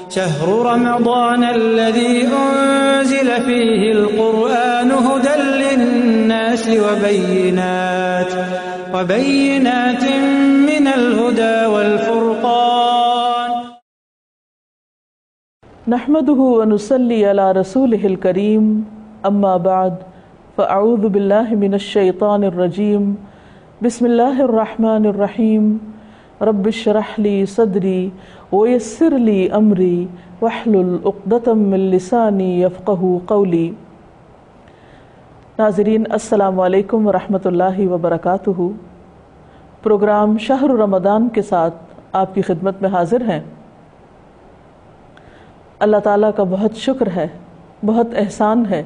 شهر رمضان الذي أنزل فيه القرآن هدى للناس وبينات من الهدى والفرقان نحمده ونصلي على رسوله الكريم اما بعد فاعوذ بالله من الشيطان الرجيم بسم الله الرحمن الرحيم رب اشرح لي صدري ويسر لي امري واحلل عقدة من لساني يفقهوا قولي۔ ناظرین السلام علیکم ورحمۃ اللہ وبرکاتہ۔ پروگرام شہر رمضان کے ساتھ آپ کی خدمت میں حاضر ہیں۔ اللہ تعالیٰ کا بہت شکر ہے، بہت احسان ہے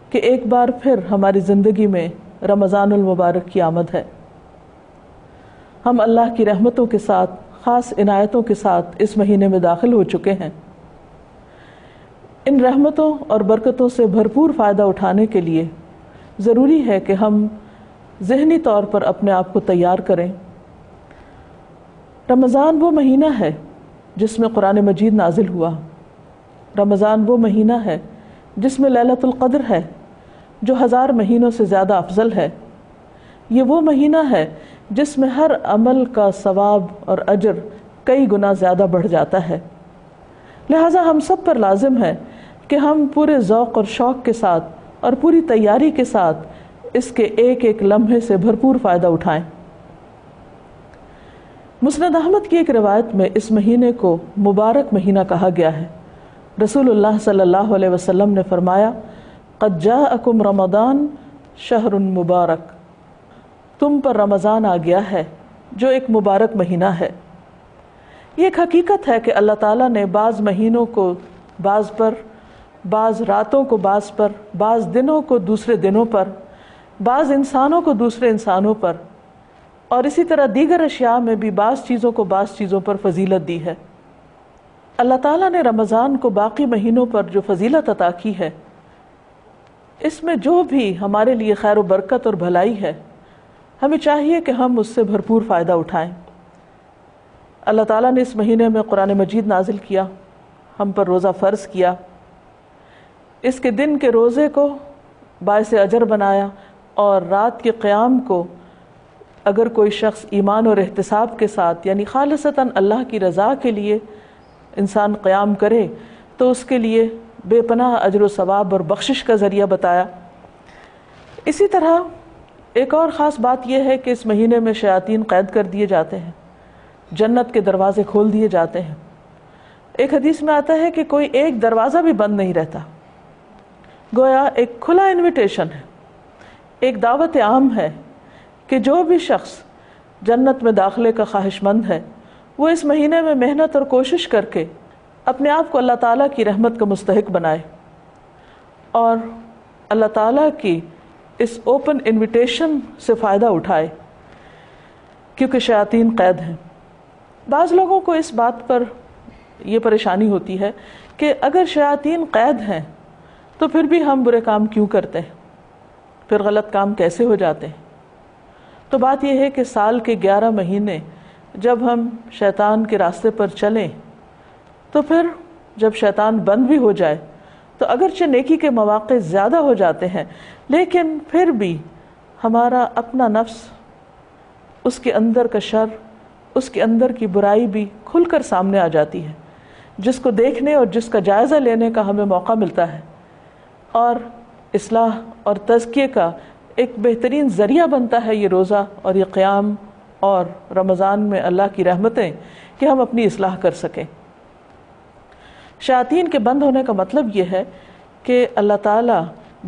کہ ایک بار پھر ہماری زندگی میں رمضان المبارک کی آمد ہے۔ ہم اللہ کی رحمتوں کے ساتھ، خاص عنایتوں کے ساتھ اس مہینے میں داخل ہو چکے ہیں۔ ان رحمتوں اور برکتوں سے بھرپور فائدہ اٹھانے کے لیے ضروری ہے کہ ہم ذہنی طور پر اپنے آپ کو تیار کریں۔ رمضان وہ مہینہ ہے جس میں قرآن مجید نازل ہوا۔ رمضان وہ مہینہ ہے جس میں لیلۃ القدر ہے، جو 1000 مہینوں سے زیادہ افضل ہے۔ یہ وہ مہینہ ہے جس میں ہر عمل کا ثواب اور اجر کئی گنا زیادہ بڑھ جاتا ہے۔ لہٰذا ہم سب پر لازم ہے کہ ہم پورے ذوق اور شوق کے ساتھ اور پوری تیاری کے ساتھ اس کے ایک ایک لمحے سے بھرپور فائدہ اٹھائیں۔ مسند احمد کی ایک روایت میں اس مہینے کو مبارک مہینہ کہا گیا ہے۔ رسول اللہ صلی اللہ علیہ وسلم نے فرمایا، قد جاءکم رمضان شہر مبارک، تم پر رمضان آ گیا ہے جو ایک مبارک مہینہ ہے۔ یہ ایک حقیقت ہے کہ اللہ تعالیٰ نے بعض مہینوں کو بعض پر، بعض راتوں کو بعض پر، بعض دنوں کو دوسرے دنوں پر، بعض انسانوں کو دوسرے انسانوں پر، اور اسی طرح دیگر اشیاء میں بھی بعض چیزوں کو بعض چیزوں پر فضیلت دی ہے۔ اللہ تعالیٰ نے رمضان کو باقی مہینوں پر جو فضیلت عطا کی ہے، اس میں جو بھی ہمارے لیے خیر و برکت اور بھلائی ہے، ہمیں چاہیے کہ ہم اس سے بھرپور فائدہ اٹھائیں۔ اللہ تعالیٰ نے اس مہینے میں قرآن مجید نازل کیا، ہم پر روزہ فرض کیا، اس کے دن کے روزے کو باعث اجر بنایا، اور رات کے قیام کو اگر کوئی شخص ایمان اور احتساب کے ساتھ یعنی خالصتاً اللہ کی رضا کے لیے انسان قیام کرے تو اس کے لیے بے پناہ اجر و ثواب اور بخشش کا ذریعہ بتایا۔ اسی طرح ایک اور خاص بات یہ ہے کہ اس مہینے میں شیاطین قید کر دیے جاتے ہیں، جنت کے دروازے کھول دیے جاتے ہیں۔ ایک حدیث میں آتا ہے کہ کوئی ایک دروازہ بھی بند نہیں رہتا، گویا ایک کھلا انویٹیشن ہے، ایک دعوت عام ہے کہ جو بھی شخص جنت میں داخلے کا خواہش مند ہے وہ اس مہینے میں محنت اور کوشش کر کے اپنے آپ کو اللہ تعالیٰ کی رحمت کا مستحق بنائے، اور اللہ تعالیٰ کی اس اوپن انویٹیشن سے فائدہ اٹھائے، کیونکہ شیاطین قید ہیں۔ بعض لوگوں کو اس بات پر یہ پریشانی ہوتی ہے کہ اگر شیاطین قید ہیں تو پھر بھی ہم برے کام کیوں کرتے ہیں، پھر غلط کام کیسے ہو جاتے ہیں؟ تو بات یہ ہے کہ سال کے 11 مہینے جب ہم شیطان کے راستے پر چلیں تو پھر جب شیطان بند بھی ہو جائے تو اگرچہ نیکی کے مواقع زیادہ ہو جاتے ہیں، لیکن پھر بھی ہمارا اپنا نفس، اس کے اندر کا شر، اس کے اندر کی برائی بھی کھل کر سامنے آ جاتی ہے، جس کو دیکھنے اور جس کا جائزہ لینے کا ہمیں موقع ملتا ہے، اور اصلاح اور تزکیے کا ایک بہترین ذریعہ بنتا ہے یہ روزہ اور یہ قیام اور رمضان میں اللہ کی رحمتیں کہ ہم اپنی اصلاح کر سکیں۔ شیاطین کے بند ہونے کا مطلب یہ ہے کہ اللہ تعالیٰ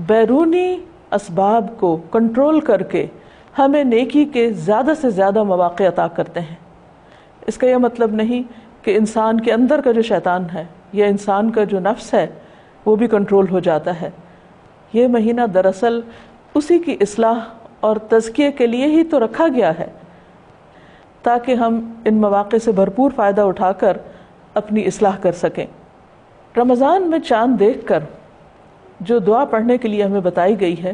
بیرونی اسباب کو کنٹرول کر کے ہمیں نیکی کے زیادہ سے زیادہ مواقع عطا کرتے ہیں۔ اس کا یہ مطلب نہیں کہ انسان کے اندر کا جو شیطان ہے یا انسان کا جو نفس ہے وہ بھی کنٹرول ہو جاتا ہے۔ یہ مہینہ دراصل اسی کی اصلاح اور تزکیے کے لیے ہی تو رکھا گیا ہے، تاکہ ہم ان مواقع سے بھرپور فائدہ اٹھا کر اپنی اصلاح کر سکیں۔ رمضان میں چاند دیکھ کر جو دعا پڑھنے کے لیے ہمیں بتائی گئی ہے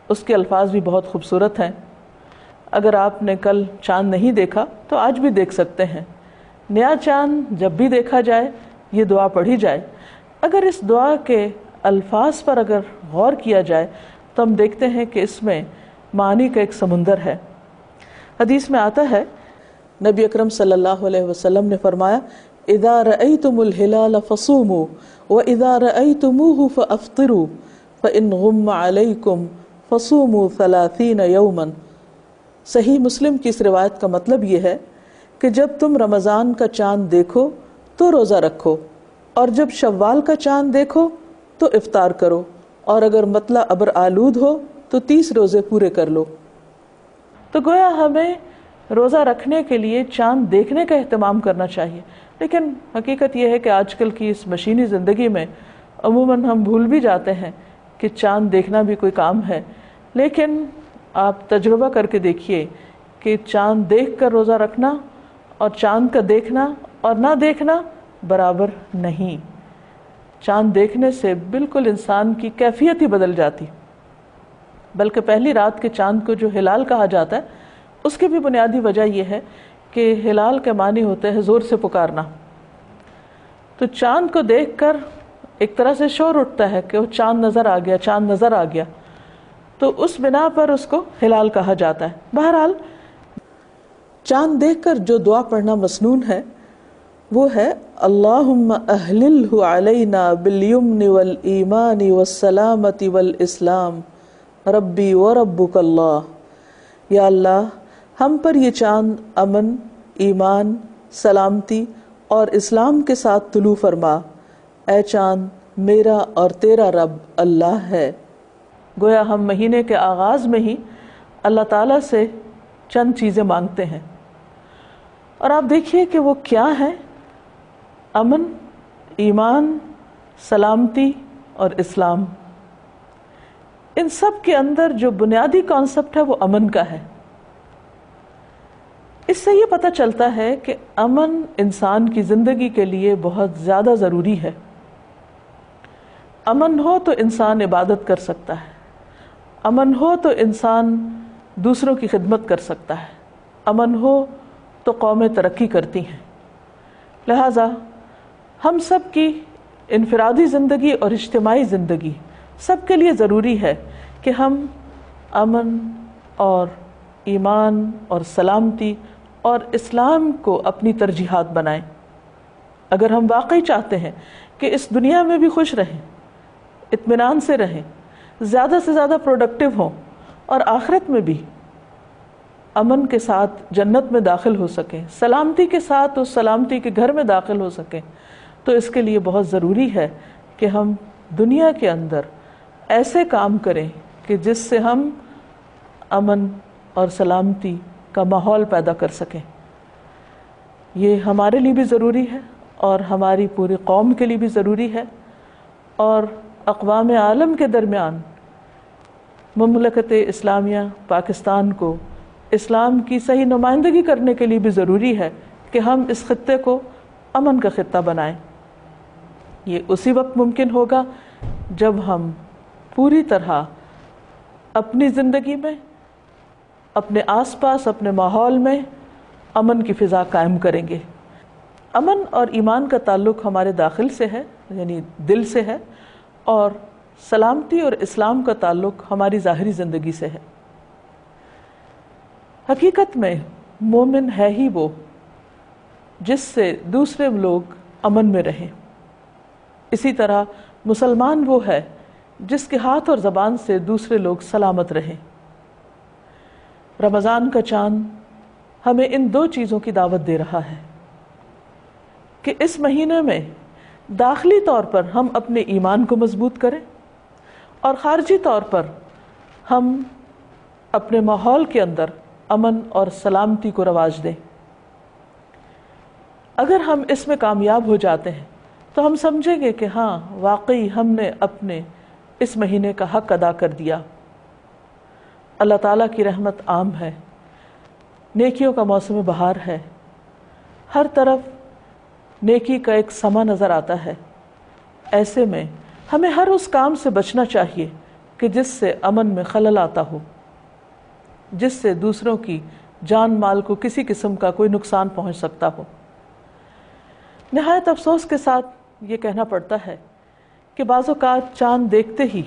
اس کے الفاظ بھی بہت خوبصورت ہیں۔ اگر آپ نے کل چاند نہیں دیکھا تو آج بھی دیکھ سکتے ہیں۔ نیا چاند جب بھی دیکھا جائے یہ دعا پڑھی جائے، اگر اس دعا کے الفاظ پر اگر غور کیا جائے تو ہم دیکھتے ہیں کہ اس میں معانی کا ایک سمندر ہے۔ حدیث میں آتا ہے، نبی اکرم صلی اللہ علیہ وسلم نے فرمایا، اذا رأيتم الهلال فصوموا واذا رأيتموه فافطروا فان غم عليكم فصوموا 30 يوما۔ صحیح مسلم کی اس روایت کا مطلب یہ ہے کہ جب تم رمضان کا چاند دیکھو تو روزہ رکھو، اور جب شوال کا چاند دیکھو تو افطار کرو، اور اگر مطلع ابر آلود ہو تو 30 روزے پورے کر لو۔ تو گویا ہمیں روزہ رکھنے کے لیے چاند دیکھنے کا اہتمام کرنا چاہیے، لیکن حقیقت یہ ہے کہ آج کل کی اس مشینی زندگی میں عموماً ہم بھول بھی جاتے ہیں کہ چاند دیکھنا بھی کوئی کام ہے۔ لیکن آپ تجربہ کر کے دیکھیے کہ چاند دیکھ کر روزہ رکھنا اور چاند کا دیکھنا اور نہ دیکھنا برابر نہیں۔ چاند دیکھنے سے بالکل انسان کی کیفیت ہی بدل جاتی، بلکہ پہلی رات کے چاند کو جو ہلال کہا جاتا ہے اس کی بھی بنیادی وجہ یہ ہے کہ ہلال کے معنی ہوتے ہیں زور سے پکارنا۔ تو چاند کو دیکھ کر ایک طرح سے شور اٹھتا ہے کہ وہ چاند نظر آ گیا، چاند نظر آ گیا، تو اس بنا پر اس کو ہلال کہا جاتا ہے۔ بہرحال چاند دیکھ کر جو دعا پڑھنا مسنون ہے وہ ہے، اللہم اہللہ علینا بالیمن والایمان والسلامۃ والاسلام ربی وربک اللہ۔ یا اللہ ہم پر یہ چاند امن، ایمان، سلامتی اور اسلام کے ساتھ طلوع فرما، اے چاند میرا اور تیرا رب اللہ ہے۔ گویا ہم مہینے کے آغاز میں ہی اللہ تعالیٰ سے چند چیزیں مانگتے ہیں، اور آپ دیکھیے کہ وہ کیا ہیں؟ امن، ایمان، سلامتی اور اسلام۔ ان سب کے اندر جو بنیادی کانسیپٹ ہے وہ امن کا ہے۔ اس سے یہ پتہ چلتا ہے کہ امن انسان کی زندگی کے لیے بہت زیادہ ضروری ہے۔ امن ہو تو انسان عبادت کر سکتا ہے، امن ہو تو انسان دوسروں کی خدمت کر سکتا ہے، امن ہو تو قومیں ترقی کرتی ہیں۔ لہٰذا ہم سب کی انفرادی زندگی اور اجتماعی زندگی سب کے لیے ضروری ہے کہ ہم امن اور ایمان اور سلامتی اور اسلام کو اپنی ترجیحات بنائیں۔ اگر ہم واقعی چاہتے ہیں کہ اس دنیا میں بھی خوش رہیں، اطمینان سے رہیں، زیادہ سے زیادہ پروڈکٹیو ہوں، اور آخرت میں بھی امن کے ساتھ جنت میں داخل ہو سکیں، سلامتی کے ساتھ اس سلامتی کے گھر میں داخل ہو سکیں، تو اس کے لیے بہت ضروری ہے کہ ہم دنیا کے اندر ایسے کام کریں کہ جس سے ہم امن اور سلامتی کا ماحول پیدا کر سکیں۔ یہ ہمارے لیے بھی ضروری ہے اور ہماری پوری قوم کے لیے بھی ضروری ہے، اور اقوام عالم کے درمیان مملکت اسلامیہ پاکستان کو اسلام کی صحیح نمائندگی کرنے کے لیے بھی ضروری ہے کہ ہم اس خطے کو امن کا خطہ بنائیں۔ یہ اسی وقت ممکن ہوگا جب ہم پوری طرح اپنی زندگی میں، اپنے آس پاس، اپنے ماحول میں امن کی فضا قائم کریں گے۔ امن اور ایمان کا تعلق ہمارے داخل سے ہے، یعنی دل سے ہے، اور سلامتی اور اسلام کا تعلق ہماری ظاہری زندگی سے ہے۔ حقیقت میں مومن ہے ہی وہ جس سے دوسرے لوگ امن میں رہیں۔ اسی طرح مسلمان وہ ہے جس کے ہاتھ اور زبان سے دوسرے لوگ سلامت رہیں۔ رمضان کا چاند ہمیں ان دو چیزوں کی دعوت دے رہا ہے کہ اس مہینے میں داخلی طور پر ہم اپنے ایمان کو مضبوط کریں، اور خارجی طور پر ہم اپنے ماحول کے اندر امن اور سلامتی کو رواج دیں۔ اگر ہم اس میں کامیاب ہو جاتے ہیں تو ہم سمجھیں گے کہ ہاں واقعی ہم نے اپنے اس مہینے کا حق ادا کر دیا۔ اللہ تعالیٰ کی رحمت عام ہے، نیکیوں کا موسم بہار ہے، ہر طرف نیکی کا ایک سما نظر آتا ہے۔ ایسے میں ہمیں ہر اس کام سے بچنا چاہیے کہ جس سے امن میں خلل آتا ہو، جس سے دوسروں کی جان مال کو کسی قسم کا کوئی نقصان پہنچ سکتا ہو۔ نہایت افسوس کے ساتھ یہ کہنا پڑتا ہے کہ بعض اوقات چاند دیکھتے ہی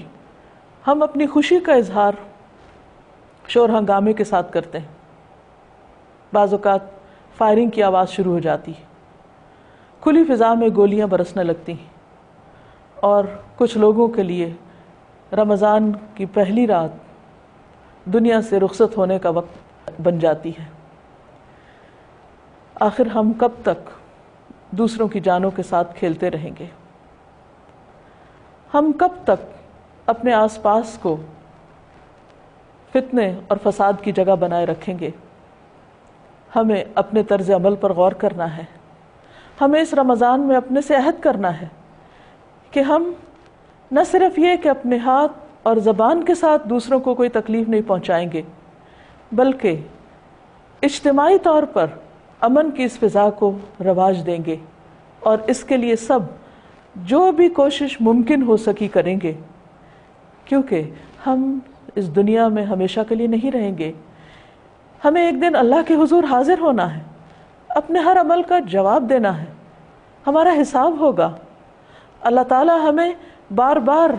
ہم اپنی خوشی کا اظہار شور ہنگامے کے ساتھ کرتے ہیں. بعض اوقات فائرنگ کی آواز شروع ہو جاتی ہے، کھلی فضا میں گولیاں برسنے لگتی ہیں، اور کچھ لوگوں کے لیے رمضان کی پہلی رات دنیا سے رخصت ہونے کا وقت بن جاتی ہے. آخر ہم کب تک دوسروں کی جانوں کے ساتھ کھیلتے رہیں گے؟ ہم کب تک اپنے آس پاس کو فتنے اور فساد کی جگہ بنائے رکھیں گے؟ ہمیں اپنے طرز عمل پر غور کرنا ہے. ہمیں اس رمضان میں اپنے سے عہد کرنا ہے کہ ہم نہ صرف یہ کہ اپنے ہاتھ اور زبان کے ساتھ دوسروں کو کوئی تکلیف نہیں پہنچائیں گے، بلکہ اجتماعی طور پر امن کی اس فضا کو رواج دیں گے، اور اس کے لیے سب جو بھی کوشش ممکن ہو سکی کریں گے، کیونکہ ہم اس دنیا میں ہمیشہ کے لیے نہیں رہیں گے. ہمیں ایک دن اللہ کے حضور حاضر ہونا ہے، اپنے ہر عمل کا جواب دینا ہے، ہمارا حساب ہوگا. اللہ تعالیٰ ہمیں بار بار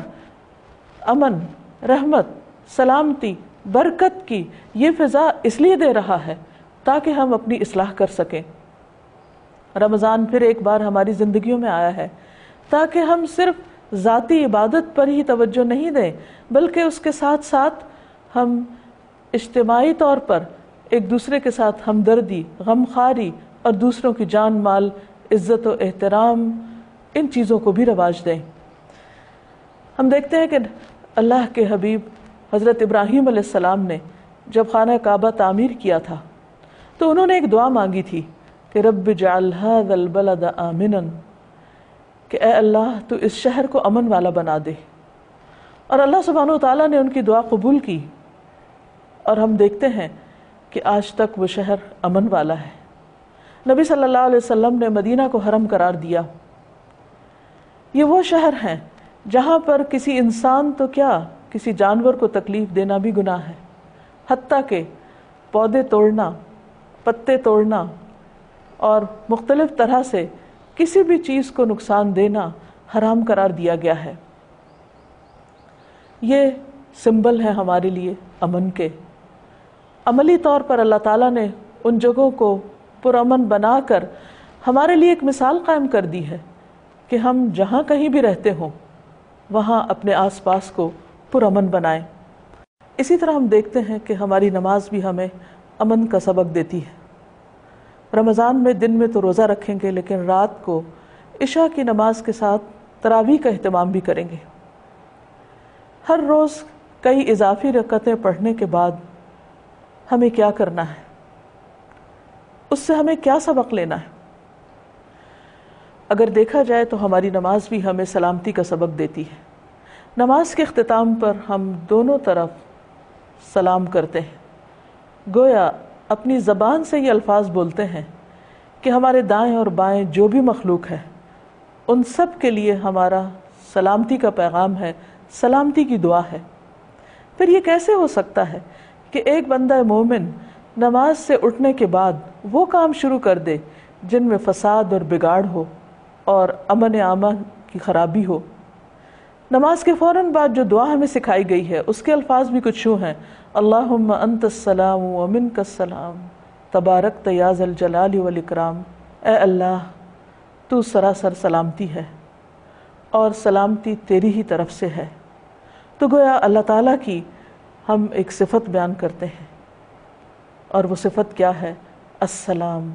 امن، رحمت، سلامتی، برکت کی یہ فضا اس لیے دے رہا ہے تاکہ ہم اپنی اصلاح کر سکیں. رمضان پھر ایک بار ہماری زندگیوں میں آیا ہے تاکہ ہم صرف ذاتی عبادت پر ہی توجہ نہیں دیں، بلکہ اس کے ساتھ ساتھ ہم اجتماعی طور پر ایک دوسرے کے ساتھ ہمدردی، غمخواری اور دوسروں کی جان مال، عزت و احترام، ان چیزوں کو بھی رواج دیں. ہم دیکھتے ہیں کہ اللہ کے حبیب حضرت ابراہیم علیہ السلام نے جب خانہ کعبہ تعمیر کیا تھا تو انہوں نے ایک دعا مانگی تھی کہ رب اجعل ھذا البلد آمنا، کہ اے اللہ تو اس شہر کو امن والا بنا دے. اور اللہ سبحانہ و تعالیٰ نے ان کی دعا قبول کی، اور ہم دیکھتے ہیں کہ آج تک وہ شہر امن والا ہے. نبی صلی اللہ علیہ وسلم نے مدینہ کو حرم قرار دیا. یہ وہ شہر ہیں جہاں پر کسی انسان تو کیا، کسی جانور کو تکلیف دینا بھی گناہ ہے، حتیٰ کہ پودے توڑنا، پتے توڑنا اور مختلف طرح سے کسی بھی چیز کو نقصان دینا حرام قرار دیا گیا ہے. یہ سمبل ہے ہمارے لیے امن کے. عملی طور پر اللہ تعالیٰ نے ان جگہوں کو پرامن بنا کر ہمارے لیے ایک مثال قائم کر دی ہے کہ ہم جہاں کہیں بھی رہتے ہوں وہاں اپنے آس پاس کو پرامن بنائیں. اسی طرح ہم دیکھتے ہیں کہ ہماری نماز بھی ہمیں امن کا سبق دیتی ہے. رمضان میں دن میں تو روزہ رکھیں گے، لیکن رات کو عشاء کی نماز کے ساتھ تراویح کا اہتمام بھی کریں گے. ہر روز کئی اضافی رکعتیں پڑھنے کے بعد ہمیں کیا کرنا ہے، اس سے ہمیں کیا سبق لینا ہے؟ اگر دیکھا جائے تو ہماری نماز بھی ہمیں سلامتی کا سبق دیتی ہے. نماز کے اختتام پر ہم دونوں طرف سلام کرتے ہیں، گویا اپنی زبان سے یہ الفاظ بولتے ہیں کہ ہمارے دائیں اور بائیں جو بھی مخلوق ہے ان سب کے لیے ہمارا سلامتی کا پیغام ہے، سلامتی کی دعا ہے. پھر یہ کیسے ہو سکتا ہے کہ ایک بندہ مومن نماز سے اٹھنے کے بعد وہ کام شروع کر دے جن میں فساد اور بگاڑ ہو اور امن عامہ کی خرابی ہو؟ نماز کے فوراً بعد جو دعا ہمیں سکھائی گئی ہے اس کے الفاظ بھی کچھ یوں ہیں: اللہم انت السلام و منک السلام تبارکت یا ذا الجلال والاکرام. اے اللہ تو سراسر سلامتی ہے اور سلامتی تیری ہی طرف سے ہے. تو گویا اللہ تعالیٰ کی ہم ایک صفت بیان کرتے ہیں، اور وہ صفت کیا ہے؟ السلام.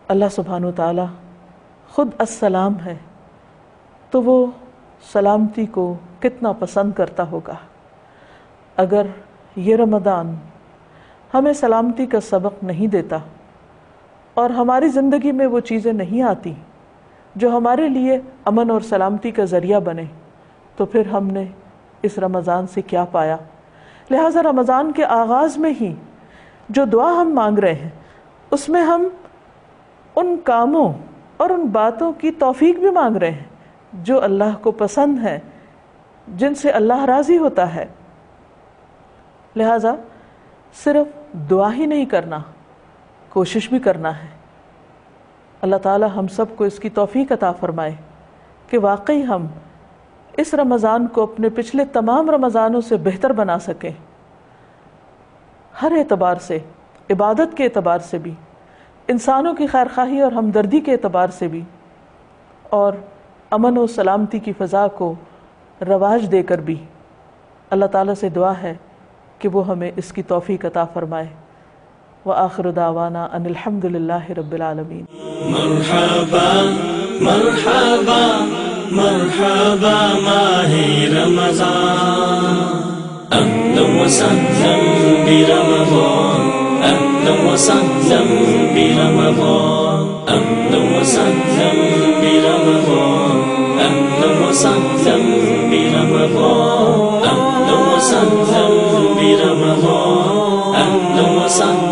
اللہ سبحانہ وتعالی خود السلام ہے، تو وہ سلامتی کو کتنا پسند کرتا ہوگا. اگر یہ رمضان ہمیں سلامتی کا سبق نہیں دیتا اور ہماری زندگی میں وہ چیزیں نہیں آتی جو ہمارے لیے امن اور سلامتی کا ذریعہ بنے، تو پھر ہم نے اس رمضان سے کیا پایا؟ لہٰذا رمضان کے آغاز میں ہی جو دعا ہم مانگ رہے ہیں اس میں ہم ان کاموں اور ان باتوں کی توفیق بھی مانگ رہے ہیں جو اللہ کو پسند ہے، جن سے اللہ راضی ہوتا ہے. لہٰذا صرف دعا ہی نہیں کرنا، کوشش بھی کرنا ہے. اللہ تعالی ہم سب کو اس کی توفیق عطا فرمائے کہ واقعی ہم اس رمضان کو اپنے پچھلے تمام رمضانوں سے بہتر بنا سکیں، ہر اعتبار سے، عبادت کے اعتبار سے بھی، انسانوں کی خیرخواہی اور ہمدردی کے اعتبار سے بھی، اور امن و سلامتی کی فضا کو رواج دے کر بھی۔ اللہ تعالیٰ سے دعا ہے کہ وہ ہمیں اس کی توفیق عطا فرمائے۔ وآخر دعوانا ان الحمد للہ رب العالمین۔ مرحبا مرحبا مرحبا ماہ رمضان، اهلا وسهلا برمضان، اهلا وسهلا برمضان، اهلا وسهلا برمضان، اهلا وسهلا برمضان، اهلا وسهلا برمضان، اهلا وسهلا